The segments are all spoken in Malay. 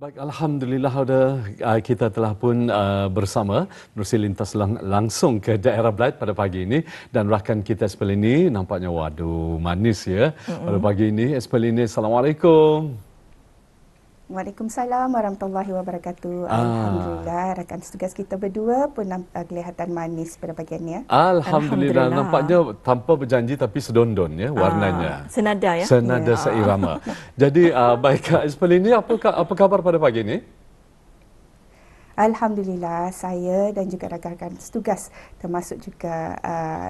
Baik, Alhamdulillah kita telah pun bersama menerusi lintas langsung ke daerah Blyth pada pagi ini, dan rakan kita Espelini nampaknya waduh manis ya pada pagi ini. Espelini, Assalamualaikum. Waalaikumsalam warahmatullahi wabarakatuh. Alhamdulillah, rakan setugas kita berdua pun kelihatan manis pada pagi ini. Alhamdulillah, nampaknya tanpa berjanji tapi sedondon ya warnanya. Senada ya. Senada seirama. Jadi baik, Espelini, apa kabar pada pagi ini? Alhamdulillah, saya dan juga rakan-rakan setugas termasuk juga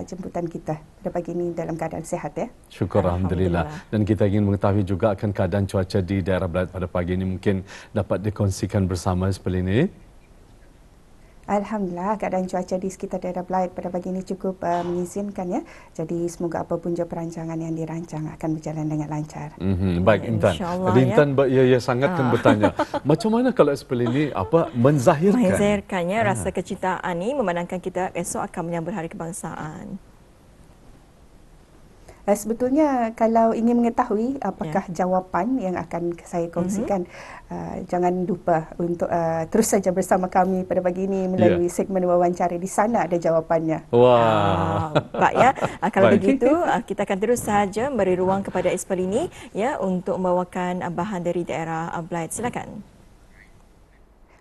jemputan kita pada pagi ini dalam keadaan sihat ya. Syukur Alhamdulillah. Dan kita ingin mengetahui juga akan keadaan cuaca di daerah Blyth pada pagi ini, mungkin dapat dikongsikan bersama seperti ini. Alhamdulillah, keadaan cuaca di sekitar daerah Blyth pada pagi ini cukup mengizinkan ya. Jadi semoga apa punca perancangan yang dirancang akan berjalan dengan lancar. Baik, Intan. Intan ya sangat kan bertanya, macam mana kalau seperti ini menzahirkannya rasa kecintaan ni, memandangkan kita esok akan menyambut Hari Kebangsaan. Sebetulnya kalau ingin mengetahui apakah jawapan yang akan saya kongsikan, jangan lupa untuk terus saja bersama kami pada pagi ini melalui segmen wawancara. Di sana ada jawapannya. Wah. Baik ya. Kalau begitu kita akan terus saja beri ruang kepada Espelini ya untuk membawakan bahan dari daerah Blyth. Silakan.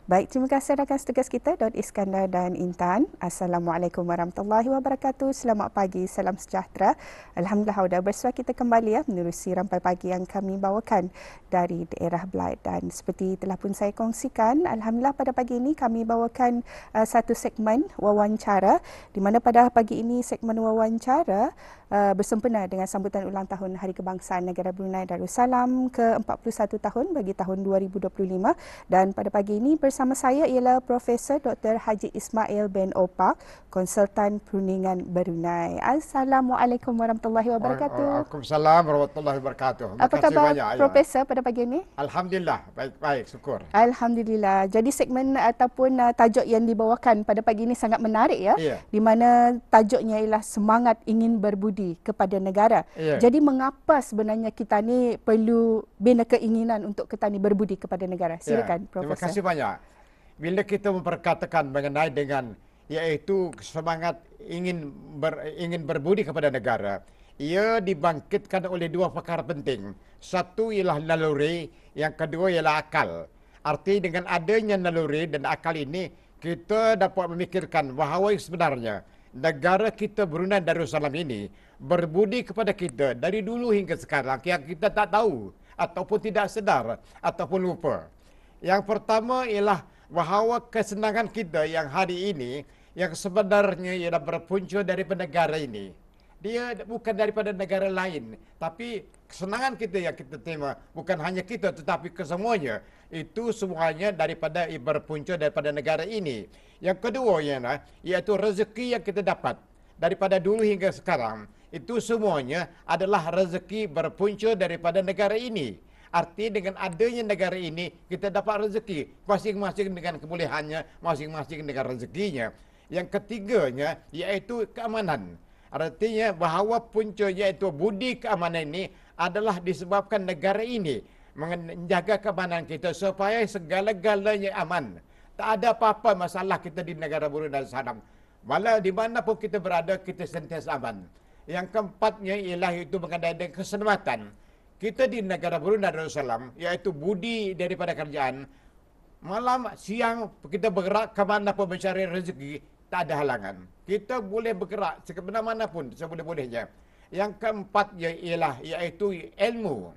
Baik, terima kasih rakan setugas kita Daud Iskandar dan Intan. Assalamualaikum warahmatullahi wabarakatuh. Selamat pagi, salam sejahtera. Alhamdulillah sudah bersua kita kembali ya menerusi rampai pagi yang kami bawakan dari daerah Blyth, dan seperti telah pun saya kongsikan, alhamdulillah pada pagi ini kami bawakan satu segmen wawancara, di mana pada pagi ini segmen wawancara bersempena dengan sambutan ulang tahun Hari Kebangsaan Negara Brunei Darussalam ke-41 tahun bagi tahun 2025, dan pada pagi ini bersama saya ialah Profesor Dr. Haji Ismail bin Opak, konsultan perundingan Brunei. Assalamualaikum warahmatullahi wabarakatuh. Waalaikumsalam warahmatullahi wabarakatuh. Apa khabar Profesor pada pagi ini? Alhamdulillah, baik-baik, syukur. Alhamdulillah. Jadi segmen ataupun tajuk yang dibawakan pada pagi ini sangat menarik ya, di mana tajuknya ialah semangat ingin berbudi kepada negara. Jadi mengapa sebenarnya kita ni perlu bina keinginan untuk kita ni berbudi kepada negara? Silakan Profesor. Terima kasih banyak. Bila kita memperkatakan mengenai dengan iaitu semangat ingin berbudi kepada negara, ia dibangkitkan oleh dua perkara penting. Satu ialah naluri, yang kedua ialah akal. Arti dengan adanya naluri dan akal ini, kita dapat memikirkan bahawa sebenarnya negara kita Brunei Darussalam ini berbudi kepada kita dari dulu hingga sekarang, yang kita tak tahu ataupun tidak sedar ataupun lupa. Yang pertama ialah bahawa kesenangan kita yang hari ini yang sebenarnya ialah berpunca daripada negara ini. Dia bukan daripada negara lain, tapi kesenangan kita yang kita terima bukan hanya kita tetapi kesemuanya. Itu semuanya berpunca daripada negara ini. Yang kedua ialah iaitu rezeki yang kita dapat daripada dulu hingga sekarang. Itu semuanya adalah rezeki berpunca daripada negara ini. Arti dengan adanya negara ini kita dapat rezeki, masing-masing dengan kebolehannya, masing-masing dengan rezekinya. Yang ketiganya iaitu keamanan. Artinya bahawa punca iaitu budi keamanan ini adalah disebabkan negara ini menjaga keamanan kita supaya segala-galanya aman. Tak ada apa-apa masalah kita di negara Brunei Darussalam. Walau di mana pun kita berada, kita sentiasa aman. Yang keempatnya ialah itu mengenai dengan keselamatan. Kita di negara Brunei Darussalam, iaitu budi daripada kerjaan, malam, siang, kita bergerak ke mana pun mencari rezeki, tak ada halangan. Kita boleh bergerak ke mana-mana pun, seboleh-bolehnya. Yang keempatnya ialah, iaitu ilmu.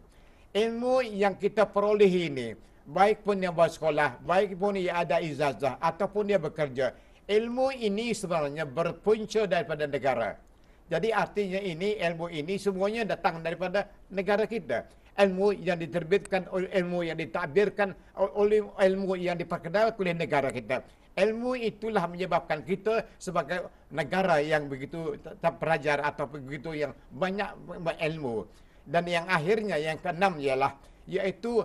Ilmu yang kita peroleh ini, baik pun yang bersekolah, baik pun yang ada ijazah, ataupun dia bekerja, ilmu ini sebenarnya berpunca daripada negara. Jadi artinya ini, ilmu ini semuanya datang daripada negara kita. ilmu yang diterbitkan, oleh ilmu yang ditakbirkan, oleh ilmu yang diperkenalkan oleh negara kita. Ilmu itulah menyebabkan kita sebagai negara yang begitu terpelajar atau begitu yang banyak ilmu. Dan yang akhirnya, yang keenam ialah, iaitu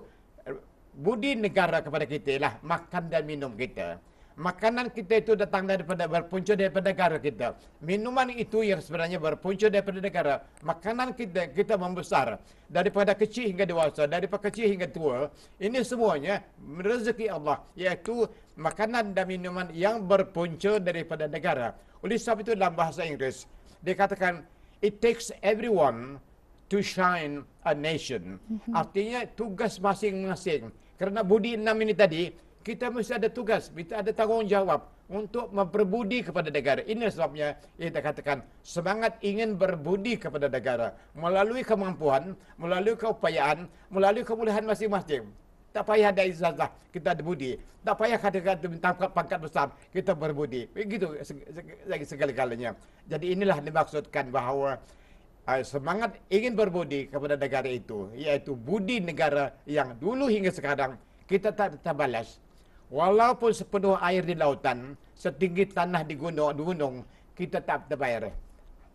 budi negara kepada kita ialah makan dan minum kita. Makanan kita itu datang daripada berpunca daripada negara kita. Minuman itu yang sebenarnya berpunca daripada negara. Makanan kita membesar daripada kecil hingga dewasa, daripada kecil hingga tua. Ini semuanya rezeki Allah, iaitu makanan dan minuman yang berpunca daripada negara. Oleh sebab itu dalam bahasa Inggeris dikatakan it takes everyone to shine a nation. Artinya tugas masing-masing. Kerana budi 6 ini tadi, kita mesti ada tugas, kita ada tanggungjawab untuk memperbudi kepada negara. Ini sebabnya kita katakan semangat ingin berbudi kepada negara melalui kemampuan, melalui keupayaan, melalui kemudahan masing-masing. Tak payah ada ijazah, kita ada budi. Tak payah kata-kata bintang pangkat besar, kita berbudi. Begitu segala-galanya. Jadi inilah dimaksudkan bahawa semangat ingin berbudi kepada negara itu, iaitu budi negara yang dulu hingga sekarang kita tak terbalas. Walaupun sepenuh air di lautan, setinggi tanah di gunung, kita tak terbayar.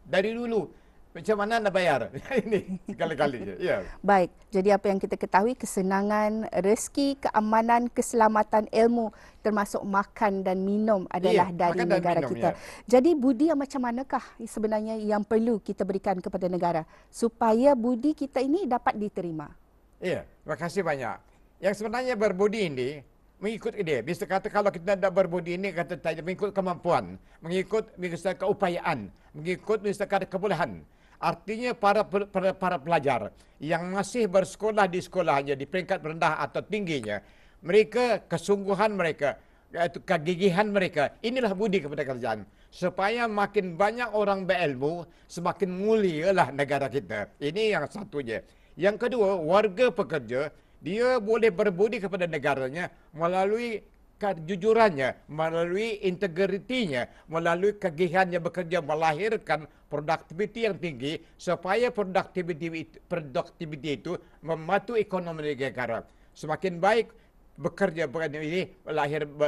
Dari dulu, macam mana nak bayar? Ini sekali-kali. Ya. Baik, jadi apa yang kita ketahui, kesenangan, rezeki, keamanan, keselamatan, ilmu, termasuk makan dan minum adalah dari negara minum, kita. Ya. Jadi budi yang macam manakah sebenarnya yang perlu kita berikan kepada negara supaya budi kita ini dapat diterima? Ya, terima kasih banyak. Yang sebenarnya berbudi ini mengikut dia. Bisa kata kalau kita tidak berbudi ini, kata mengikut kemampuan, mengikut misalnya keupayaan, mengikut misalnya kebolehan. Artinya para pelajar yang masih bersekolah di sekolahnya di peringkat rendah atau tingginya, mereka kesungguhan mereka, iaitu kegigihan mereka, inilah budi kepada kerajaan. Supaya makin banyak orang berilmu, semakin mulialah negara kita. Ini yang satunya. Yang kedua, warga pekerja, dia boleh berbudi kepada negaranya melalui kejujurannya, melalui integritinya, melalui kegigihannya bekerja melahirkan produktiviti yang tinggi supaya produktiviti itu membantu ekonomi negara. Semakin baik bekerja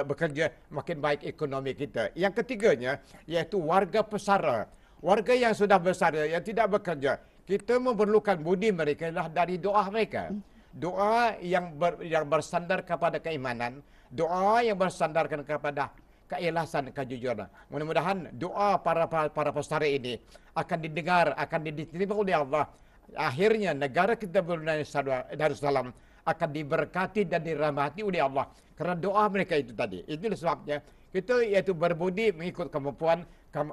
bekerja, makin baik ekonomi kita. Yang ketiganya iaitu warga pesara. Warga yang sudah besar, yang tidak bekerja, kita memerlukan budi mereka adalah dari doa mereka. Doa yang bersandar kepada keimanan, doa yang bersandarkan kepada keikhlasan, kejujuran. Mudah-mudahan doa para pesara ini akan didengar, akan diterima oleh Allah. Akhirnya negara kita Brunei Darussalam akan diberkati dan dirahmati oleh Allah kerana doa mereka itu tadi. Itulah sebabnya kita iaitu berbudi mengikut kemampuan,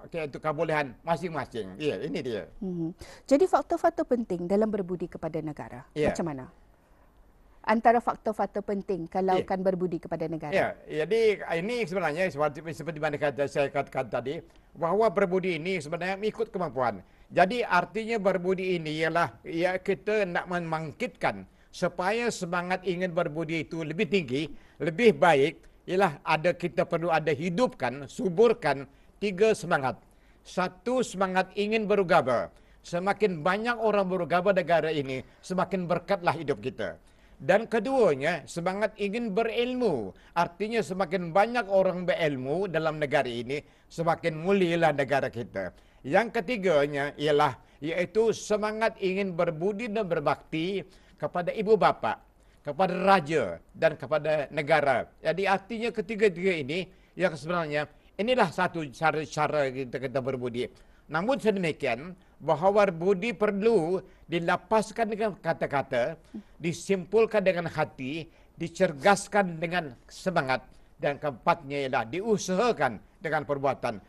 iaitu kebolehan masing-masing. Ya, ini dia. Jadi faktor-faktor penting dalam berbudi kepada negara. Ya. Macam mana? Antara faktor-faktor penting kalau akan berbudi kepada negara. Ya, jadi ini sebenarnya seperti mana saya katakan tadi, bahawa berbudi ini sebenarnya mengikut kemampuan. Jadi artinya berbudi ini ialah kita nak membangkitkan supaya semangat ingin berbudi itu lebih tinggi, lebih baik, ialah kita perlu ada hidupkan, suburkan 3 semangat. 1, semangat ingin berugaba. Semakin banyak orang berugaba negara ini, semakin berkatlah hidup kita. Dan keduanya, semangat ingin berilmu. Artinya semakin banyak orang berilmu dalam negara ini, semakin mulialah negara kita. Yang ketiganya ialah iaitu semangat ingin berbudi dan berbakti kepada ibu bapa, kepada raja dan kepada negara. Jadi artinya ketiga-tiga ini yang sebenarnya inilah satu cara kita berbudi. Namun sedemikian, bahawa budi perlu dilapaskan dengan kata-kata, disimpulkan dengan hati, dicergaskan dengan semangat, dan keempatnya ialah diusahakan dengan perbuatan.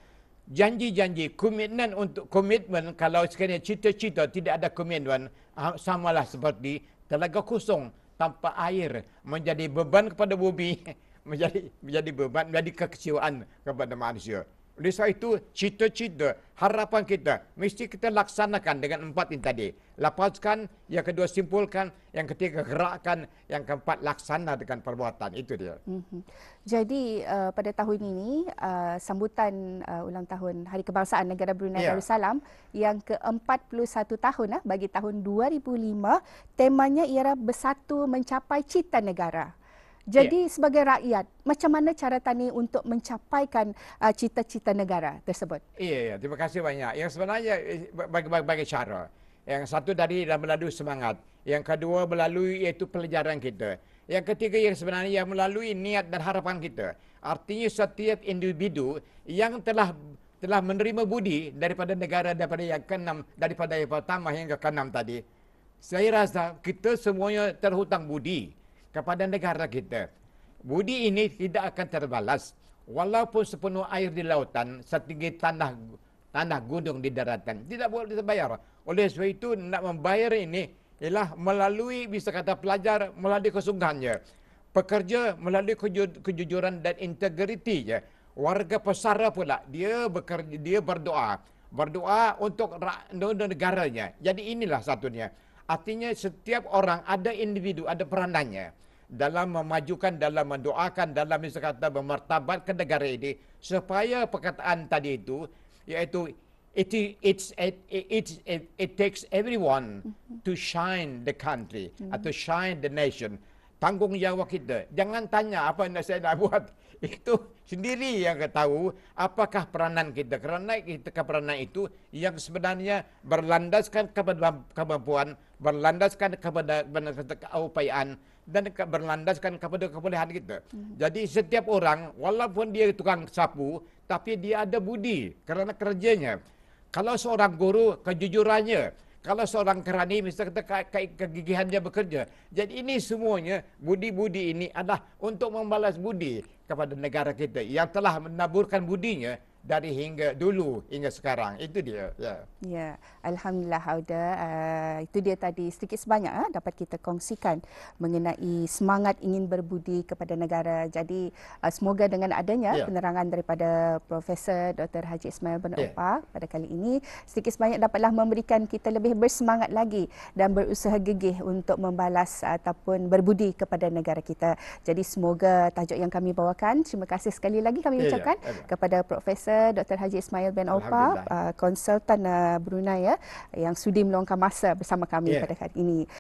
Janji-janji, komitmen, kalau sekiranya cita-cita tidak ada komitmen, samalah seperti telaga kosong tanpa air, menjadi beban kepada bumi, menjadi beban, menjadi kekecewaan kepada manusia. Oleh sebab itu, cita-cita, harapan kita mesti kita laksanakan dengan 4 ini tadi. Lapaskan, yang kedua simpulkan, yang ketiga gerakkan, yang keempat laksana dengan perbuatan. Itu dia. Jadi pada tahun ini sambutan ulang tahun Hari Kebangsaan Negara Brunei Darussalam yang ke-41 tahun bagi tahun 2005, temanya ialah Bersatu Mencapai Cita Negara. Jadi sebagai rakyat, macam mana cara Tani untuk mencapaikan cita-cita negara tersebut? Ya, terima kasih banyak. Yang sebenarnya bagi cara. Yang satu dari melalui semangat. Yang kedua melalui iaitu pelajaran kita. Yang ketiga yang sebenarnya melalui niat dan harapan kita. Artinya setiap individu yang telah menerima budi daripada negara daripada yang ke-6, daripada yang pertama hingga ke-6 tadi. Saya rasa kita semuanya terhutang budi kepada negara kita. Budi ini tidak akan terbalas walaupun sepenuh air di lautan, setinggi tanah gunung di daratan. Tidak boleh terbayar. Oleh sebab itu nak membayar ini ialah melalui bisa kata pelajar melalui kesungguhannya. Pekerja melalui kejujuran dan integritinya. Warga pesara pula dia bekerja, dia berdoa untuk negaranya. Jadi inilah satunya. Artinya setiap orang ada individu, ada peranannya dalam memajukan, dalam mendoakan, dalam kata memartabatkan negara ini supaya perkataan tadi itu iaitu it takes everyone to shine the country atau shine the nation. Tanggungjawab kita. Jangan tanya apa yang saya nak buat. Itu sendiri yang tahu apakah peranan kita. Kerana peranan itu yang sebenarnya berlandaskan kepada kemampuan, berlandaskan kepada keupayaan dan berlandaskan kepada kebolehan kita. Jadi setiap orang walaupun dia tukang sapu tapi dia ada budi kerana kerjanya. Kalau seorang guru kejujurannya, kalau seorang kerani misalnya kegigihannya bekerja. Jadi ini semuanya budi-budi ini adalah untuk membalas budi kepada negara kita yang telah menaburkan budinya dari dulu hingga sekarang. Itu dia. Ya, alhamdulillah Auda. Itu dia tadi sedikit sebanyak dapat kita kongsikan mengenai semangat ingin berbudi kepada negara. Jadi semoga dengan adanya penerangan daripada Profesor Dr. Haji Ismail bin Oppa pada kali ini sedikit sebanyak dapatlah memberikan kita lebih bersemangat lagi dan berusaha gigih untuk membalas ataupun berbudi kepada negara kita. Jadi semoga tajuk yang kami bawakan, terima kasih sekali lagi kami ucapkan kepada Profesor Dr. Haji Ismail bin Oppa, konsultan Brunei yang sudi meluangkan masa bersama kami pada hari ini.